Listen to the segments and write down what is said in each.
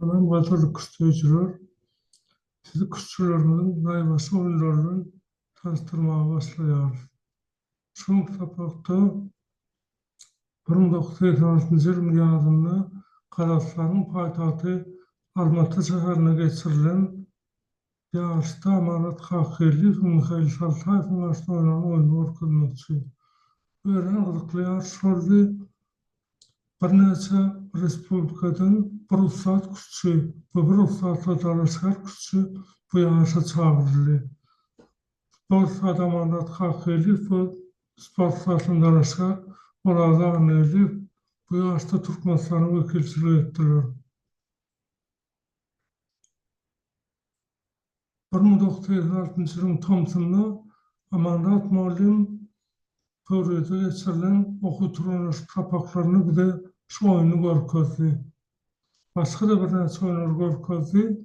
Sanam Batur kuşlayıcılar, sizi kuşçularının naybası oyunlarının tanıştırmaya başlayarız. Şun kitaplıkta 1986 yıl yazında Kazakistan'ın paytahtı Almatı şehirine geçirilen yarışta Amarat Kakeli ve Mikhail Saltayev'in arasında oynanan oyunu orkudmuştu. Öğren kızıklı yarış şoldu. Bir neçe respublikadan bir ruhsat kuşçu ve bir ruhsatla dalaşar kuşçu bu yarışa çağırıldı. Spor Adamanat Kakeli ve spor sahasında dalaşar Oraza Aneli bu yarışta Türkmenistan'ı vekilçiliği ettiler. 1956 yılın Thompson'da Amanat Molim Pövrede geçirilen okuturulmuş kapaklarını bir de şu oyunu görkezdi. Başka da bir neçe oyunlar görkezdi.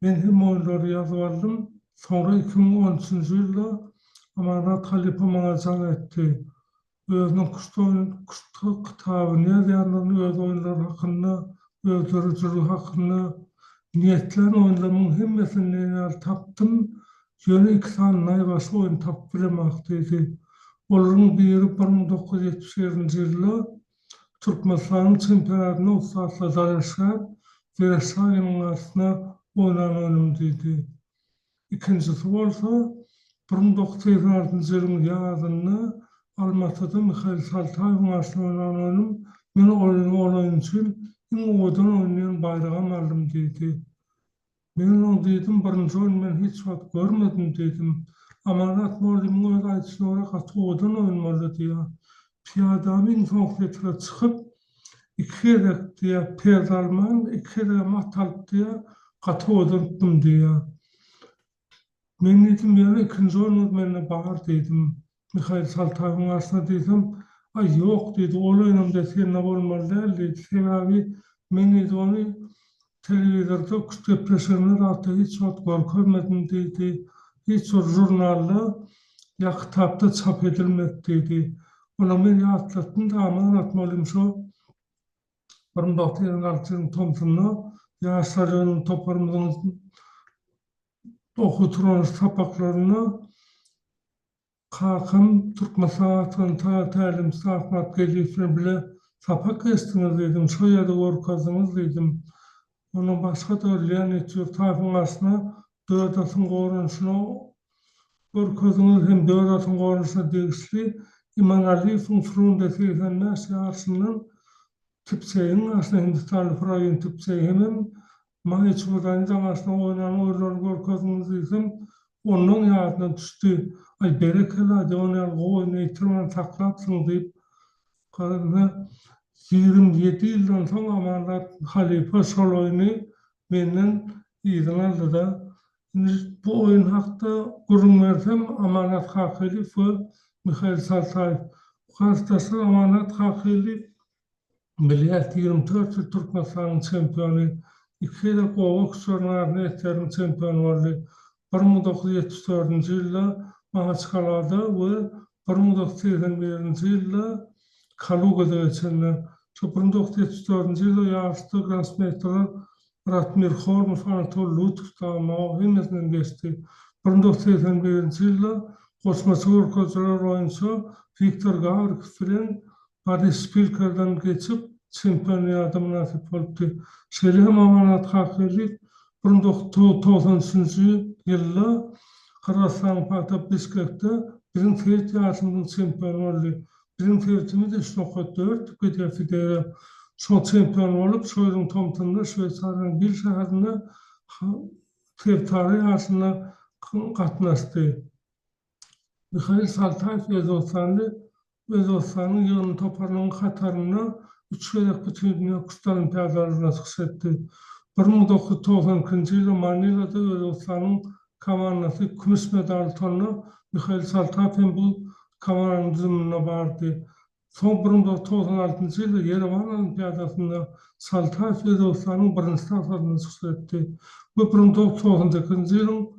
Ben hem oyunları yazıp aldım. Sonra 2013 yılda Amanat Halife bana can etti. Özünün kuşta kitabını yazanların öz oyunları hakkında, öz örücülüğü hakkında niyetlen oyunlarının hemmesini taptım. Yönü 2 tane naybaşı oyun tapıp bilemekteydi. Onların biri 1977 yılda Türkmenistan'ın çempionatına ustaatla dalaşar ve Resai'nin arasında oynanan oyunumdaydı. İkincisi olsa 1986 yılın yazında Almatı'da Mikhail Saltayev'in arasında oynanan oyunum ben oyun için en oydan oynayan bayrağım aldım dedi. Ben onu dedim, birinci oyun ben hiç vakit görmedim dedim. Amarat Molim'in öz aytısına olarak atı oydan oynamalı diye. Piyadamın sohbetine çıkıp iki yedek diye perdalman, iki yedek matalp diye katı oydan diye. Men dedim, yani ikinci oyunu benimle bağır dedim. Mikhail Saltayev'in arasına dedim. Ay yok dedi, ol oynamda seninle olmalı değil dedi. Sebebi men dedi onu televizorda kuş depresyonlar hatta hiç vakit görmedim dedi. Hiç o jurnalda ya kitapta çap edilmek dedi. Ona ben atlattım da aman atmalıyım şu. 1956 yılın Thompson'la yaşlarının toparımızın okuturulmuş sapaklarını kalkın Türk Saat'ın talim saatmat gecesine bile sapak kestiniz dedim. Şu yerde korkazınız dedim. Onun başka da öleyen etiyor tayfın aslında dördasın korunuşuna korkazınız hem dördasın korunuşuna değişli İman Aliyev'in fırında seyrenler şahsının tipseyin aslında Hindistanlı Frayın tipseyi hemen Mahir Çubudan'ın aslında oynanan oyunları korkazınız dedim. Onun yadına düştü. Ay berekela de onu oyunu itirman taklapsın deyip kararına 27 yıldan sonra Amanat Halife sol oyunu benden iyiden aldı da. Şimdi bu oyun hakkında kurum versem Amanat Kakeli ve Mikhail Saltayev. Karşıdası Amanat Kakeli Milliyet 24 yıl Türkmenistan'ın şampiyonu. 2 yıl Kovak Sörnar'ın etlerin şampiyonu oldu. 1974 yılda Mahaçkala'da ve 1981 yılda Kaluga'da geçenler. Şu 1974 yılda yarışta Grandmaster'lar Ratmir Hormuş, Anatol Lutf da hemmesinden geçti. 1981 yılda Koçması Urkocular oyuncu Viktor Gavrikov filan Paris Spilker'den geçip şampiyonluğa nasip oldu. Şerhem Amanat Kakeli 1993 yılda Kırgızistan paytahtı Bishkek'te bizim Ferit yarışımızın şampiyonu oldu. Bizim Ferit'imiz de Şnoka 4 Gıdefi deyre. Son şampiyon olup Soyun Thompson'da Şveysar'ın bir şehrinde Ferit yarışına katlaştı. Mikhail Saltayev Özbekistan'ın yığın toparlanan Katar'ına 3 yıllık bütün dünya kuşlar olimpiadalarına çıkış etti. 1992 yılda Manila'da Özbekistan'ın kamanası gümüş medal tonuna Mikhail Saltayev bu kamananın düzümüne vardı. Son 1996 yılda Yerevan Olimpiyadasında Saltayev Özbekistan'ın birinci safhasına çıkış etti. Bu 1998 yılın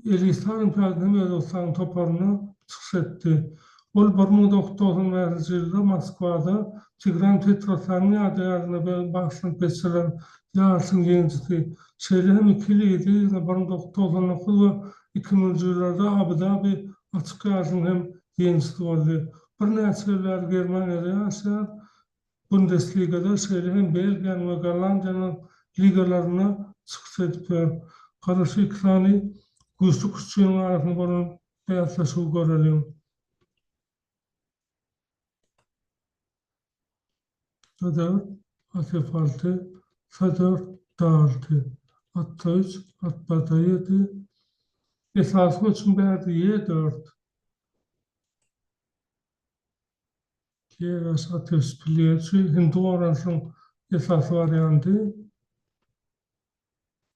Elisar Olimpiyadasında Özbekistan'ın toparına çıkış etti. Ol 1991 yılda Moskvada Tigran Petrosyan'ın adayarına ben başlık geçiren Yarsın Gencisi şeylerin ikiliydi. 1990 ve 2000 yıllarda Abu Dhabi açık yazın hem gencisi oldu. Bir neçeler Germanya'da yaşayan Bundesliga'da şeylerin Belgiyan ve Gollandiya'nın ligalarına çıkış edip karşı iki tane güçlü küçüğün arasında bunun beyazlaşığı görelim. Fedor, Atefaltı, Fedor, Dağıltı. Hatta 3, hatta 7. Esası için verdi Y4. Kieras Ateş Piliyeci, Hindu orasının esası varyantı.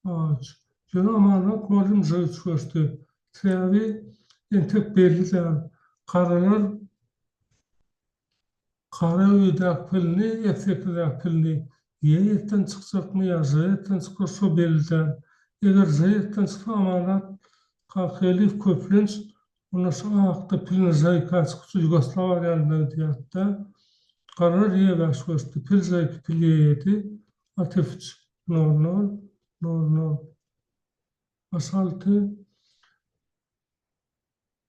Ağaç. Yine amanat malum zayıf göstü. Sebebi entek belli değil. Karalar Kara uyudak pilini, efeklidak pilini yeyetten çıkacak mı ya zayetten çıkarsa belirden. Eğer zayetten çıksa amanat kalkıyelif köplenç ondan sonra akta pilini zayıka çıkışı Yugoslav yanına diyatta karar yevaş göstü. Pil zayık pil yeyedi. Atefiç 00 00 asaltı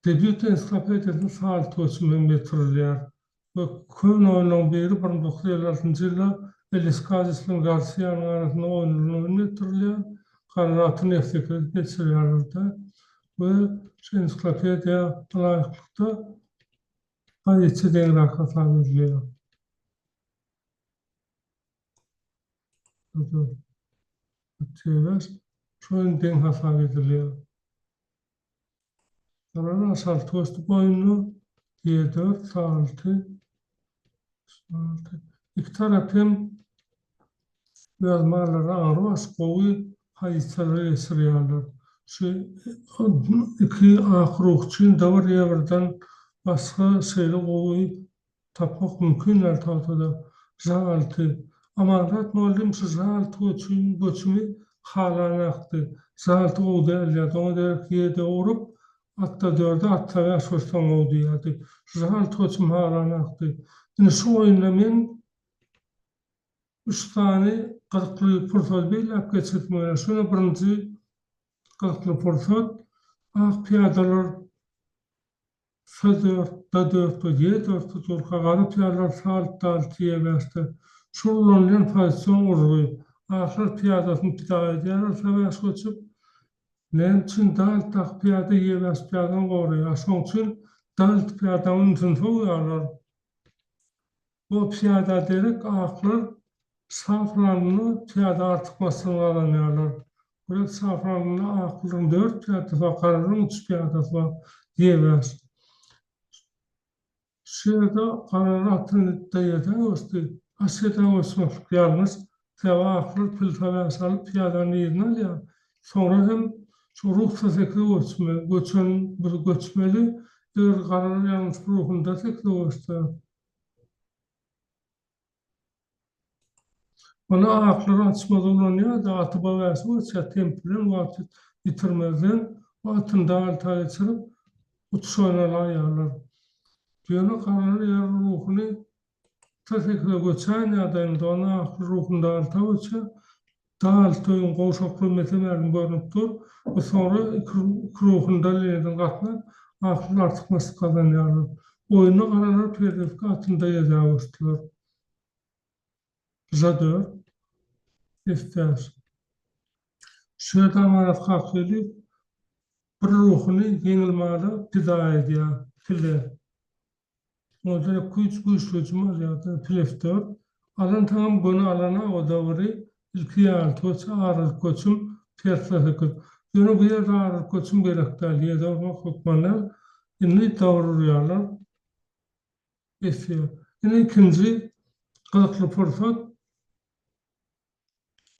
debüt enstitüsünün saat ölçümü metrolyer. Ve köyün oyunun beri 1956 yılda Elis Kazis'in Garcia'nın arasında oyununu metrolyer. Kanatın eftekleri geçiriyorlardı. Ve enstitüya layıklıkta gayet den rakatlar ediliyor. Şöyle den hasar ediliyor. Sonra asal tostu boyunu Y4 sağ altı. İki tarafın yazmaları ağırmış, kovu hayıtları esiriyorlar. Şu iki akruh için davır yerden başka şeyle kovu tapmak mümkünler tahtada. Zaltı. Amarat malum şu zaltı için göçümü halanaktı. Zaltı o derler. Onu der ki yede orup hatta dörde hatta ya sostan o diyordu. Zaltı için halanaktı. Şimdi şu oyunda men üç tane kırklı portal beylap geçirtmeye. Şuna birinci kırklı portal. Ah piyadalar Fedor, Dador, Yedor, Turka, Garip piyadalar salt daltiye verdi. Şurlanlayan pozisyon urgu. Ahir piyadasını pidaya ediyor. Seveş geçip nen için dalt tak piyada yeves piyadan koruyor. Son için dalt piyadanın tünfü uyarlar. Bu piyada derek ahir safranını piyada artıkmasını alanıyorlar. Burada safranını akılın 4 piyadası var, kararın 3 piyadası var diyemez. Şurada kararı atın dayada olsun. Asya'da olsun yalnız seva akıl piltava salıp piyadanın yerine alıyor. Sonra hem şu ruhsa tekli olsun. Göçmeli bir kararı yalnız ruhunda tekli olsun. Ona akılları açmadan oynuyor da atı bağırsa olsa tempilen vakit bitirmeden vakitinde altı geçirip uçuş oynalar ayarlar. Diyor kararı yer ruhunu tekrar göçen adayında ona akıl ruhunda altı olsa daha altı oyun koşaklı metemerin görünüp dur. Ve sonra ruhunda leneden katlar akıl artık nasıl kazanıyorlar. Oyunu kararı perdefki atında yazıyorlar. Zadör. İhtiyaç. Şöyle amarat kalkıyla bir ruhunu yenilmeli pida ediyor. Pile. Orada güç hücum ya da pileftör. Alan tamam bunu alana o davri ilki altı olsa ağrı koçum tersine kır. Yine bu yerde ağrı koçum gerekli ya da o hukmanlar inni davruyorlar. Esiyor. Yine ikinci kılıklı fırsat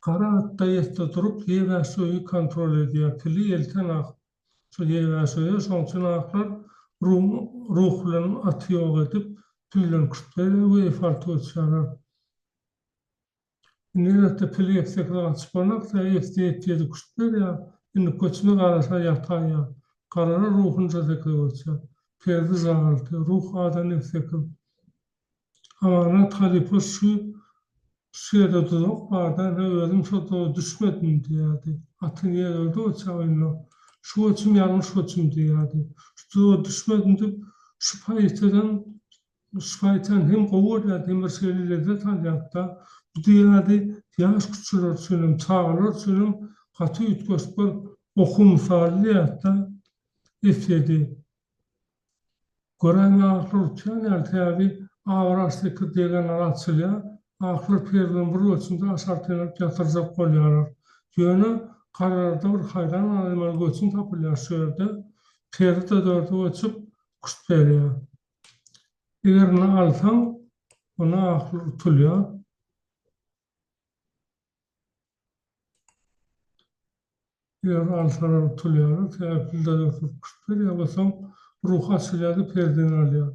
kara hatta yette durup ye suyu kontrol ediyor. Pili elten ak. Şu ye suyu son için aklar ruhlarını atıyor edip pillen kütleri ve ifaltı uçarlar. Nerede pili yeksekler açıpanak da yedi kütler ya indi koçunu karasa yatay ya. Karara ruhunca tekrar uçar. Perdi zağaltı. Ruh adan yeksekler. Amanat halife şeyde tutup bardan özüm şoto düşmedim diyadi. Atın yer öldü o çağıyla. Şu açım yanlış açım diyadi. Şu düşmedim de şu payeten hem kovur ya hem bir şeyleri de tanıyatta. Bu diyadi yaş küçülür sünüm, çağılır sünüm, katı ütköspür okum sağlı yatta ifyedi. Gören ağırlar uçan elteyavi ağırastıkı degen araçılya, ağırlar perden bir ölçümde aşartlanıp yatıracak kolyalar. Yönü kararda bir hayran animal göçün tapılya şöyle, perdi de dördü ölçüp kust veriyor. Eğer ne alsam, ona ağırlar utuluyor. Eğer alsalar utuluyor, teyapilde dördü kust veriyor. Basam ruh açılyadı perdini alıyor.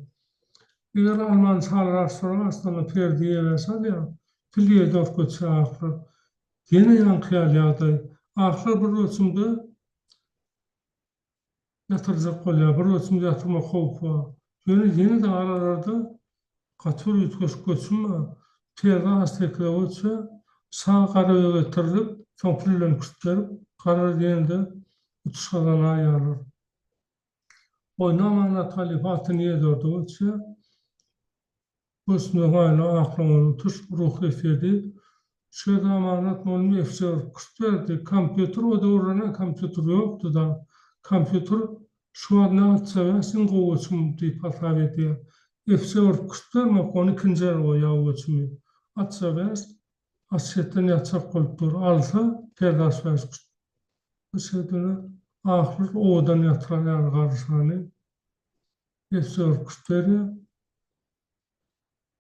Eğer Alman çağlar sonra aslında perdiye versen ya, piliye dört göçü ağırlar. Yine yankıyal yağday. Ağırlar bir ölçümde yatıracak kolya, bir ölçümde yatırma kovku var. Yine de aralarda katır yütküş göçünme, perdi hastekle ölçü, sağ karaya getirilip, son pililen küstlerip, karar yenide uçuşadan ayarlar. Oynamana talifatı niye dördü ölçü, Göçünde hala aklımın tuş ruh efirdi. Şu zamanat molmi efsir kustverdi. Kompüter o da orana kompüter yoktu da. Kompüter şu an ne atseversin kovuçum deyip hata ediyor. Efsir kustverme konu kincer o yavuçumu. Atsevers asetten yatsak koltur alsa perdas vers kust. Bu şeydene ahir odan yatıran yer karşısani. Efsir kustverdi.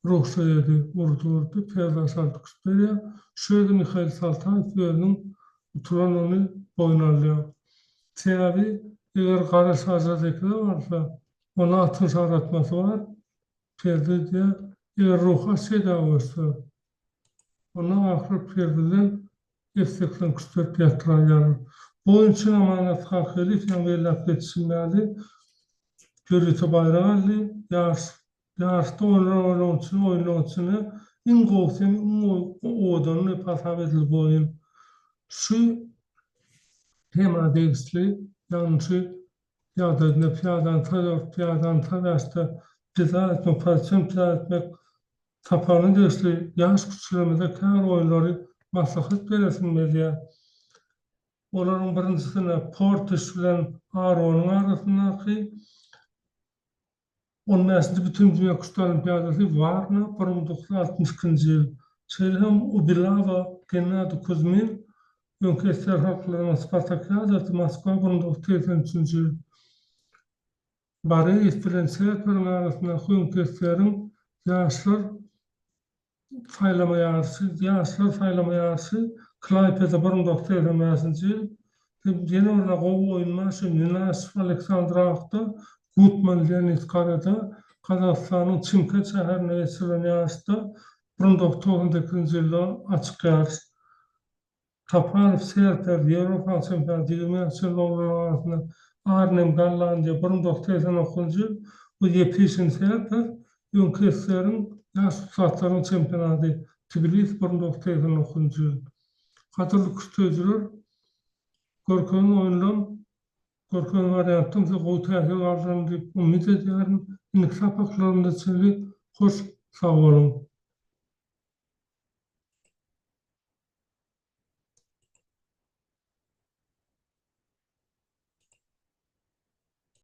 Ruhsayedi, urdu, piyada saldık üstüne. Şöyle Mikhail Saltaniyev özünün oturan onu oynarlıyor. Sebebi, eğer kara sazadaki varsa, ona atın saratması var. Piyada diye, eğer ruha seda olsa, ona ahir piyadadan estekten küstürüp yatıran yarın. Bu için amanat hak edip, yani velak etsinlerdi. Görüntü bayrağı yarışta oynamışını in kovsem in odanı pasap edilip oyun. Şu tema değişli yanlışı yağdırına piyadan tarafta ceza etmek, parçam ceza etmek tapanı değişli yaş küçülemede kar oyunları maslahat veresinmeliye. Onların birincisine Portiş bilen Aron'un arasındaki 15. Bütün Dünya Kustu Olimpiyadası Varna 1962 yıl. Çelhem Ubilava Gennady Kuzmin Ülkesler Halklarına Spartakyadası Moskva 1983 yıl. Bari istilen seyretlerin arasında ülkeslerin yaşlar faylama yarışı Klaypeda 1983 yıl. Yeni olarak o oyunlar şimdi Nasif Aleksandrov'da Gutman Leonid Karada Kazakistan'ın Çimke şehirine geçirilen yarışta 1992 yılda açık yarış. Tapanov Serper, Avrupa Şampiyonası 20 yıl arasında Arnhem Gallandiya 1989 yıl bu Yepişin Serper Ülkeslerin yaş tutatların şampiyonatı Tbilisi 1989 yıl. Hatırlı küstözülür Gorkan'ın oyundan Gorkan variantın ve Goğutay'ın ardından umut ediyorum. İnlik sapaklarında çeli hoş sağ olun.